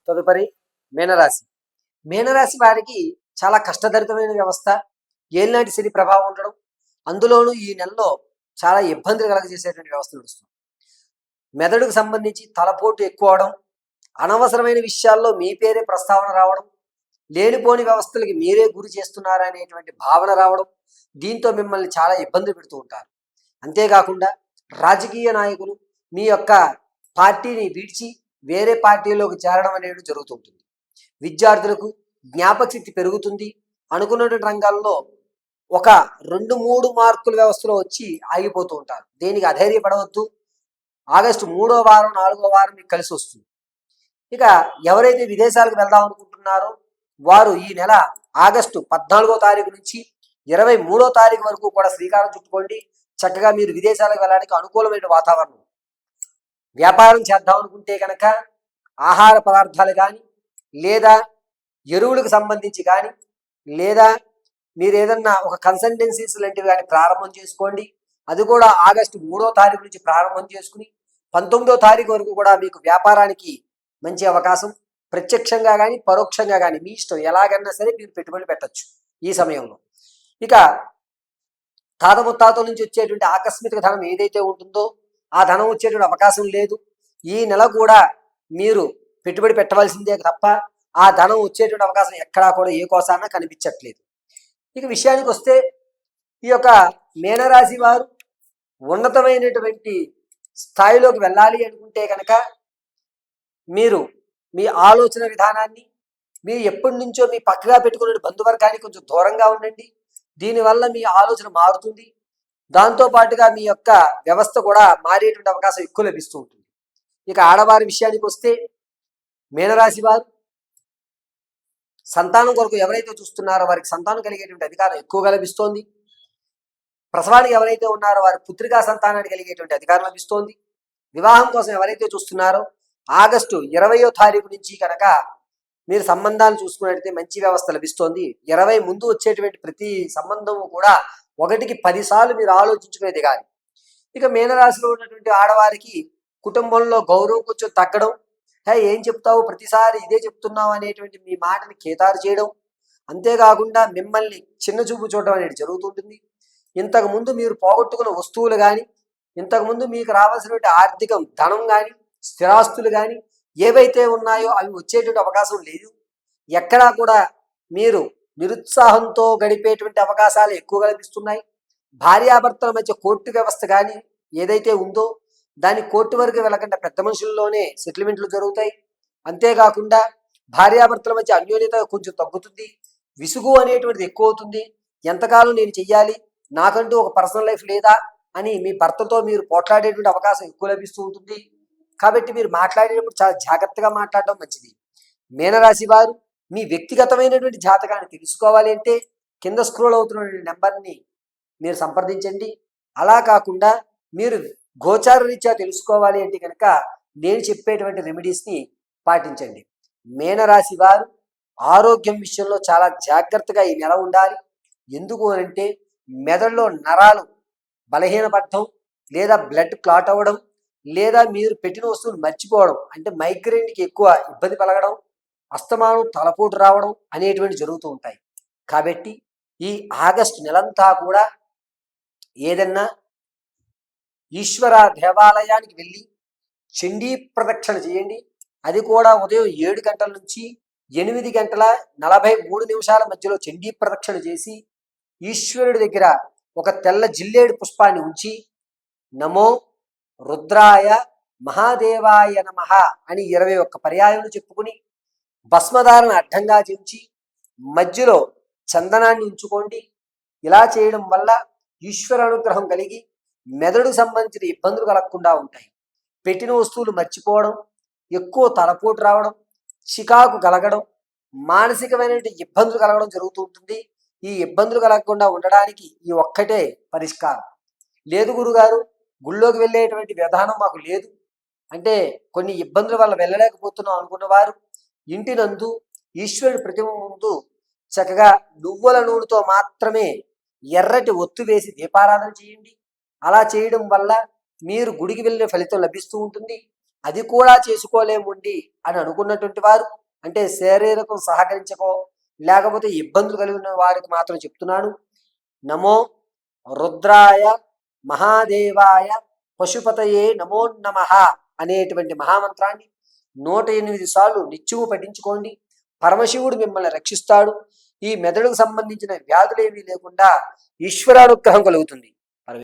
తదుపరి మీనరాశి. మీనరాశి వారికి చాలా కష్టదరితమైన వ్యవస్థ, ఏలినాటి శని ప్రభావం ఉండడం, అందులోనూ ఈ నెలలో చాలా ఇబ్బందులు కలగజేసేటువంటి వ్యవస్థ నడుస్తుంది. మెదడుకు సంబంధించి తలపోటు ఎక్కువ అవడం, అనవసరమైన విషయాల్లో మీ పేరే ప్రస్తావన రావడం, లేనిపోని వ్యవస్థలకి మీరే గురి చేస్తున్నారనేటువంటి భావన రావడం, దీంతో మిమ్మల్ని చాలా ఇబ్బందులు పెడుతూ ఉంటారు. అంతేకాకుండా రాజకీయ నాయకులు మీ యొక్క పార్టీని విడిచి వేరే పార్టీలోకి చేరడం అనేది జరుగుతుంటుంది. విద్యార్థులకు జ్ఞాపక శక్తి పెరుగుతుంది. అనుకున్నటువంటి రంగాల్లో ఒక 2-3 మార్కుల వ్యవస్థలో వచ్చి ఆగిపోతూ ఉంటారు. దేనికి అధైర్యపడవద్దు. ఆగస్టు 3వ వారం 4వ వారం మీకు కలిసి వస్తుంది. ఇక ఎవరైతే విదేశాలకు వెళ్దాం అనుకుంటున్నారో వారు ఈ నెల ఆగస్టు 14వ తారీఖు నుంచి 23వ తారీఖు వరకు కూడా శ్రీకారం చుట్టుకోండి. చక్కగా మీరు విదేశాలకు వెళ్ళడానికి అనుకూలమైన వాతావరణం. వ్యాపారం చేద్దాం అనుకుంటే కనుక ఆహార పదార్థాలు కానీ, లేదా ఎరువులకు సంబంధించి కానీ, లేదా మీరు ఏదన్నా ఒక కన్సల్టెన్సీస్ లాంటివి కానీ ప్రారంభం చేసుకోండి. అది కూడా ఆగస్టు 3వ తారీఖు నుంచి ప్రారంభం చేసుకుని 19వ తారీఖు వరకు కూడా మీకు వ్యాపారానికి మంచి అవకాశం. ప్రత్యక్షంగా కానీ పరోక్షంగా కానీ మీ ఇష్టం, ఎలాగన్నా సరే మీరు పెట్టుబడి పెట్టచ్చు ఈ సమయంలో. ఇక తాత ముత్తాతల నుంచి వచ్చేటువంటి ఆకస్మిక ధనం ఏదైతే ఉంటుందో ఆ ధనం వచ్చేటువంటి అవకాశం లేదు. ఈ నెల కూడా మీరు పెట్టుబడి పెట్టవలసిందే తప్ప ఆ ధనం వచ్చేటువంటి అవకాశం ఎక్కడా కూడా ఏ కోసాన కనిపించట్లేదు. ఇక విషయానికి వస్తే ఈ యొక్క మీనరాశి వారు ఉన్నతమైనటువంటి స్థాయిలోకి వెళ్ళాలి అనుకుంటే కనుక మీరు మీ ఆలోచన విధానాన్ని మీరు ఎప్పటి నుంచో మీ పక్కగా పెట్టుకునే బంధువర్గానికి కొంచెం దూరంగా ఉండండి. దీనివల్ల మీ ఆలోచన మారుతుంది. దాంతోపాటుగా మీ యొక్క వ్యవస్థ కూడా మారేటువంటి అవకాశం ఎక్కువ లభిస్తూ ఉంటుంది. ఇక ఆడవారి విషయానికి వస్తే మీనరాశి వారు సంతానం కొరకు ఎవరైతే చూస్తున్నారో వారికి సంతానం కలిగేటువంటి అధికారం ఎక్కువగా లభిస్తోంది. ప్రసవానికి ఎవరైతే ఉన్నారో వారి పుత్రికా సంతానాన్ని కలిగేటువంటి అధికారం లభిస్తోంది. వివాహం కోసం ఎవరైతే చూస్తున్నారో ఆగస్టు 20వ తారీఖు నుంచి కనుక మీరు సంబంధాలు చూసుకున్నట్లయితే మంచి వ్యవస్థ లభిస్తోంది. 20 ముందు వచ్చేటువంటి ప్రతి సంబంధము కూడా 1కి 10 సార్లు మీరు ఆలోచించుకునే దిగాలి. ఇక మీనరాశిలో ఉన్నటువంటి ఆడవారికి కుటుంబంలో గౌరవం కొంచెం తగ్గడం, ఏం చెప్తావు ప్రతిసారి ఇదే చెప్తున్నావు అనేటువంటి మీ మాటని ఖేతారు చేయడం, అంతేకాకుండా మిమ్మల్ని చిన్న చూపు చూడడం అనేది జరుగుతుంటుంది. ఇంతకుముందు మీరు పోగొట్టుకున్న వస్తువులు కానీ, ఇంతకుముందు మీకు రావాల్సినటువంటి ఆర్థికం ధనం కానీ, స్థిరాస్తులు కానీ ఏవైతే ఉన్నాయో అవి వచ్చేటువంటి అవకాశం లేదు. ఎక్కడా కూడా మీరు నిరుత్సాహంతో గడిపేటువంటి అవకాశాలు ఎక్కువగా లభిస్తున్నాయి. భార్యాభర్తల మధ్య కోర్టు వ్యవస్థ కానీ ఏదైతే ఉందో దాని కోర్టు వరకు వెళ్ళకుండా పెద్ద మనుషుల్లోనే సెటిల్మెంట్లు జరుగుతాయి. అంతేకాకుండా భార్యాభర్తల మధ్య అన్యోన్యత కొంచెం తగ్గుతుంది. విసుగు అనేటువంటిది ఎక్కువ అవుతుంది. ఎంతకాలం నేను చెయ్యాలి, నాకంటూ ఒక పర్సనల్ లైఫ్ లేదా అని మీ భర్తతో మీరు పోట్లాడేటువంటి అవకాశం ఎక్కువ లభిస్తూ ఉంటుంది. కాబట్టి మీరు మాట్లాడేటప్పుడు చాలా జాగ్రత్తగా మాట్లాడడం మంచిది. మీనరాశి వారు మీ వ్యక్తిగతమైనటువంటి జాతకాన్ని తెలుసుకోవాలి అంటే కింద స్క్రోల్ అవుతున్న నెంబర్ని మీరు సంప్రదించండి. అలా కాకుండా మీరు గోచార రీత్యా తెలుసుకోవాలి అంటే కనుక నేను చెప్పేటువంటి రెమెడీస్ని పాటించండి. మీనరాశి వారు ఆరోగ్యం విషయంలో చాలా జాగ్రత్తగా ఈ నెల ఉండాలి. ఎందుకు అంటే మెదడులో నరాలు బలహీనపడటం, లేదా బ్లడ్ క్లాట్ అవ్వడం, లేదా మీరు పెట్టిన వస్తువులు మర్చిపోవడం, అంటే మైగ్రేన్కి ఎక్కువ ఇబ్బంది కలగడం, అస్తమానం తలపోటు రావడం అనేటువంటి జరుగుతూ ఉంటాయి. కాబట్టి ఈ ఆగస్టు నెలంతా కూడా ఏదన్నా ఈశ్వర దేవాలయానికి వెళ్ళి చండీ ప్రదక్షిణ చేయండి. అది కూడా ఉదయం 7 గంటల నుంచి 8 గంటల 43 నిమిషాల మధ్యలో చండీ ప్రదక్షిణ చేసి ఈశ్వరుడి దగ్గర ఒక తెల్ల జిల్లేడు పుష్పాన్ని ఉంచి నమో రుద్రాయ మహాదేవాయ నమః అని 21 పర్యాయాలు చెప్పుకుని భస్మధారణ అడ్డంగా చేయించి మధ్యలో చందనాన్ని ఉంచుకోండి. ఇలా చేయడం వల్ల ఈశ్వర అనుగ్రహం కలిగి మెదడుకు సంబంధించిన ఇబ్బందులు కలగకుండా ఉంటాయి. పెట్టిన వస్తువులు మర్చిపోవడం, ఎక్కువ తలపోటు రావడం, చికాకు కలగడం, మానసికమైన ఇబ్బందులు కలగడం జరుగుతూ ఉంటుంది. ఈ ఇబ్బందులు కలగకుండా ఉండడానికి ఈ ఒక్కటే పరిష్కారం. లేదు గురుగారు, గుళ్ళోకి వెళ్ళేటువంటి విధానం మాకు లేదు అంటే కొన్ని ఇబ్బందుల వల్ల వెళ్ళలేకపోతున్నాం అనుకున్న వారు ఇంటి నందు ఈశ్వరుడి ప్రతిమ ముందు చక్కగా నువ్వుల నూనెతో మాత్రమే ఎర్రటి ఒత్తు వేసి దీపారాధన చేయండి. అలా చేయడం వల్ల మీరు గుడికి వెళ్ళే ఫలితం లభిస్తూ ఉంటుంది. అది కూడా చేసుకోలేముండి అని అనుకున్నటువంటి వారు, అంటే శారీరకం సహకరించకో లేకపోతే ఇబ్బందులు కలిగిన వారికి మాత్రం చెప్తున్నాను. నమో రుద్రాయ మహాదేవాయ పశుపతయే నమో నమః అనేటువంటి మహామంత్రాన్ని 108 సార్లు నిత్యము పఠించుకోండి. పరమశివుడు మిమ్మల్ని రక్షిస్తాడు. ఈ మెదడుకు సంబంధించిన వ్యాధులేమీ లేకుండా ఈశ్వరానుగ్రహం కలుగుతుంది.